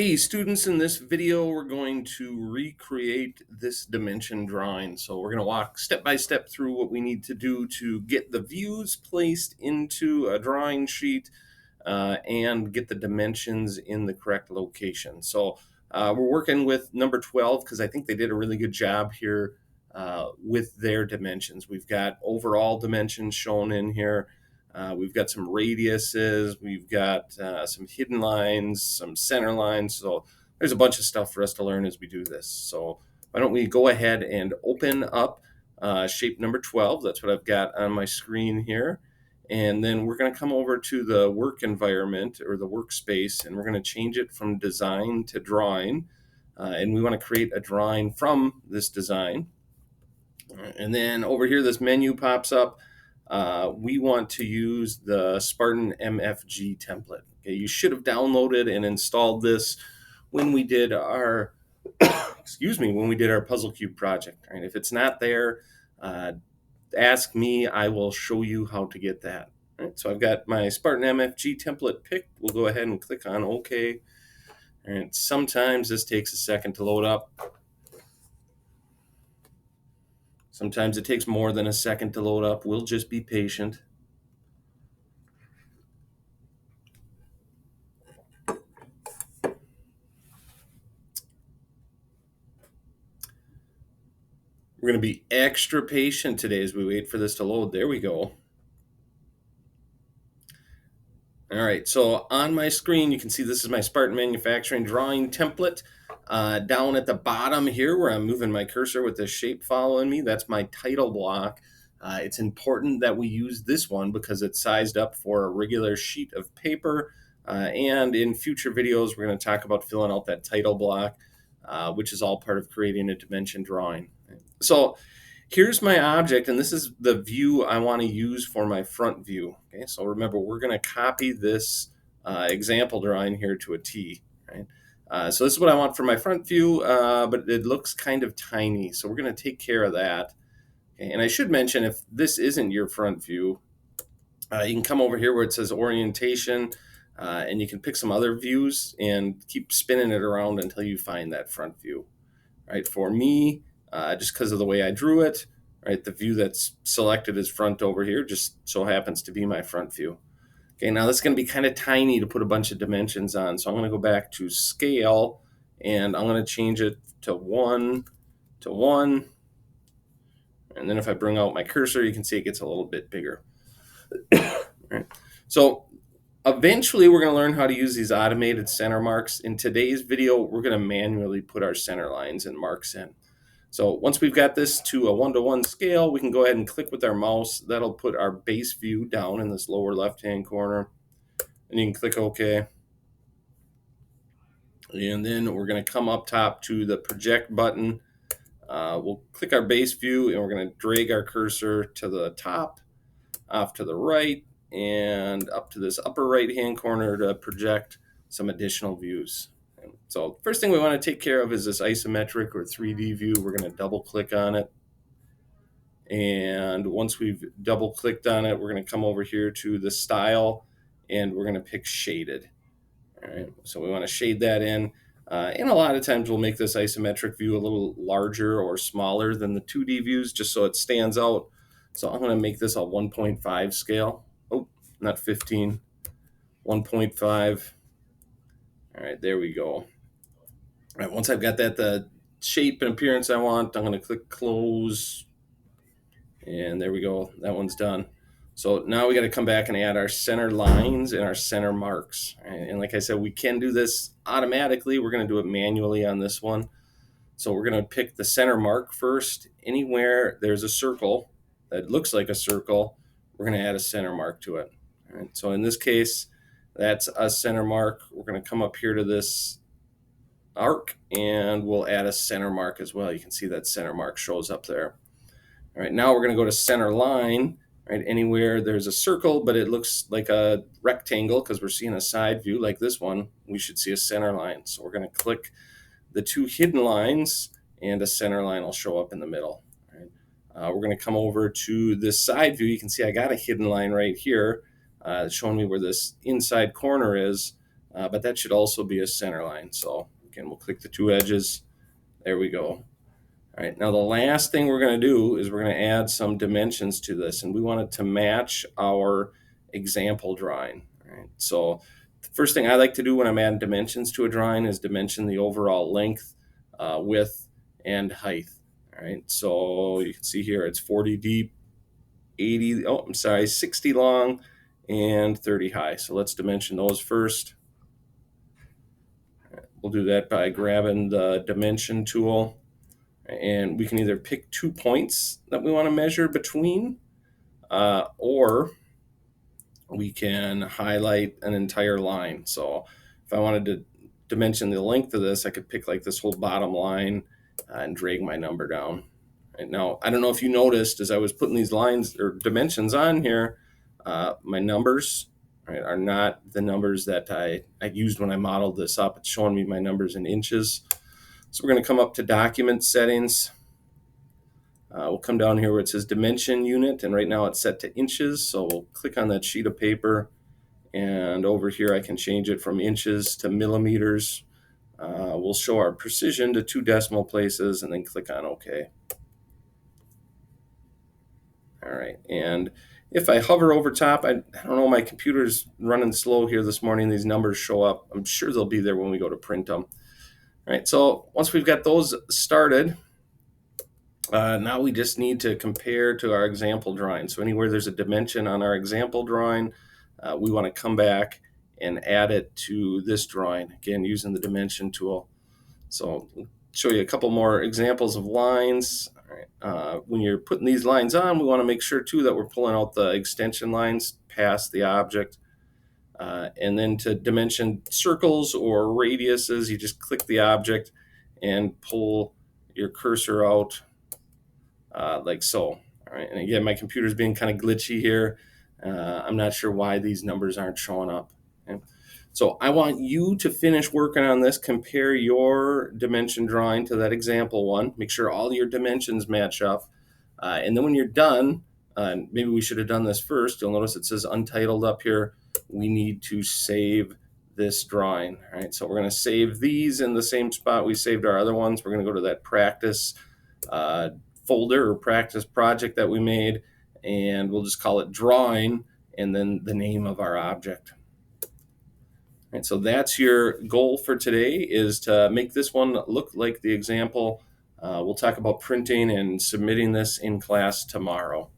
Hey students, in this video we're going to recreate this dimension drawing. So we're going to walk step by step through what we need to do to get the views placed into a drawing sheet and get the dimensions in the correct location. So we're working with number 12 because I think they did a really good job here with their dimensions. We've got overall dimensions shown in here. We've got some radiuses, we've got some hidden lines, some center lines. So there's a bunch of stuff for us to learn as we do this. So why don't we go ahead and open up shape number 12. That's what I've got on my screen here. And then we're going to come over to the work environment or the workspace, and we're going to change it from design to drawing. And we want to create a drawing from this design. And then over here, this menu pops up. We want to use the Spartan MFG template. Okay, you should have downloaded and installed this when we did our when we did our Puzzle Cube project. Right? If it's not there, ask me. I will show you how to get that. Right? So I've got my Spartan MFG template picked. We'll go ahead and click on OK. And sometimes this takes a second to load up. Sometimes it takes more than a second to load up. We'll just be patient. We're going to be extra patient today as we wait for this to load. There we go. All right, so on my screen, you can see this is my Spartan Manufacturing drawing template. Down at the bottom here where I'm moving my cursor with the shape following me, that's my title block. It's important that we use this one because it's sized up for a regular sheet of paper. And in future videos, we're going to talk about filling out that title block, which is all part of creating a dimension drawing. So here's my object, and this is the view I want to use for my front view. Okay, so remember, we're going to copy this example drawing here to a T. Right? So this is what I want for my front view, but it looks kind of tiny, so we're going to take care of that. Okay, and I should mention, if this isn't your front view, you can come over here where it says orientation, and you can pick some other views and keep spinning it around until you find that front view. Right? For me, just because of the way I drew it, right, the view that's selected as front over here just so happens to be my front view. Okay, now this is going to be kind of tiny to put a bunch of dimensions on, so I'm going to go back to scale, and I'm going to change it to 1 to 1, and then if I bring out my cursor, you can see it gets a little bit bigger. Right. So eventually we're going to learn how to use these automated center marks. In today's video, we're going to manually put our center lines and marks in. So once we've got this to a 1-to-1 scale, we can go ahead and click with our mouse. That'll put our base view down in this lower left-hand corner. And you can click OK. And then we're going to come up top to the project button. We'll click our base view, and we're going to drag our cursor to the top, off to the right, and up to this upper right-hand corner to project some additional views. So first thing we want to take care of is this isometric or 3D view. We're going to double click on it. And once we've double clicked on it, we're going to come over here to the style, and we're going to pick shaded. All right, so we want to shade that in. And a lot of times we'll make this isometric view a little larger or smaller than the 2D views just so it stands out. So I'm going to make this a 1.5 scale. Oh, not 15, 1.5. All right, there we go. All right, once I've got that the shape and appearance I want, I'm going to click close. And there we go. That one's done. So now we got to come back and add our center lines and our center marks. And like I said, we can do this automatically. We're going to do it manually on this one. So we're going to pick the center mark first. Anywhere there's a circle that looks like a circle, we're going to add a center mark to it. All right, so in this case, that's a center mark. We're going to come up here to this arc, and we'll add a center mark as well. You can see that center mark shows up there. All right, now we're going to go to center line. Right, anywhere there's a circle, but it looks like a rectangle because we're seeing a side view like this one, we should see a center line. So we're going to click the two hidden lines, and a center line will show up in the middle. Right? We're going to come over to this side view. You can see I got a hidden line right here showing me where this inside corner is. but that should also be a center line. So again, we'll click the two edges. There we go. All right, now the last thing we're going to do is we're going to add some dimensions to this, and we want it to match our example drawing. All right, so the first thing I like to do when I'm adding dimensions to a drawing is dimension the overall length, width, and height. All right, so you can see here it's 40 deep, 60 long, and 30 high. So let's dimension those first. We'll do that by grabbing the dimension tool, and we can either pick 2 points that we want to measure between, or we can highlight an entire line. So if I wanted to dimension the length of this, I could pick like this whole bottom line and drag my number down. Right now, I don't know if you noticed as I was putting these lines or dimensions on here, my numbers, right, are not the numbers that I used when I modeled this up. It's showing me my numbers in inches. So we're going to come up to document settings. We'll come down here where it says dimension unit, and right now it's set to inches. So we'll click on that sheet of paper, and over here I can change it from inches to millimeters. We'll show our precision to 2 decimal places, and then click on OK. All right, and if I hover over top, I don't know, my computer's running slow here this morning. These numbers show up. I'm sure they'll be there when we go to print them. All right, so once we've got those started, now we just need to compare to our example drawing. So anywhere there's a dimension on our example drawing, we want to come back and add it to this drawing, again, using the dimension tool. So I'll show you a couple more examples of lines. All right. When you're putting these lines on, we want to make sure too that we're pulling out the extension lines past the object. And then to dimension circles or radiuses, you just click the object and pull your cursor out like so. All right, and again, my computer's being kind of glitchy here. I'm not sure why these numbers aren't showing up. Okay? So I want you to finish working on this. Compare your dimension drawing to that example one. Make sure all your dimensions match up. And then when you're done, maybe we should have done this first. You'll notice it says untitled up here. We need to save this drawing. All right, so we're going to save these in the same spot we saved our other ones. We're going to go to that practice folder or practice project that we made, and we'll just call it drawing and then the name of our object. And so that's your goal for today, is to make this one look like the example. We'll talk about printing and submitting this in class tomorrow.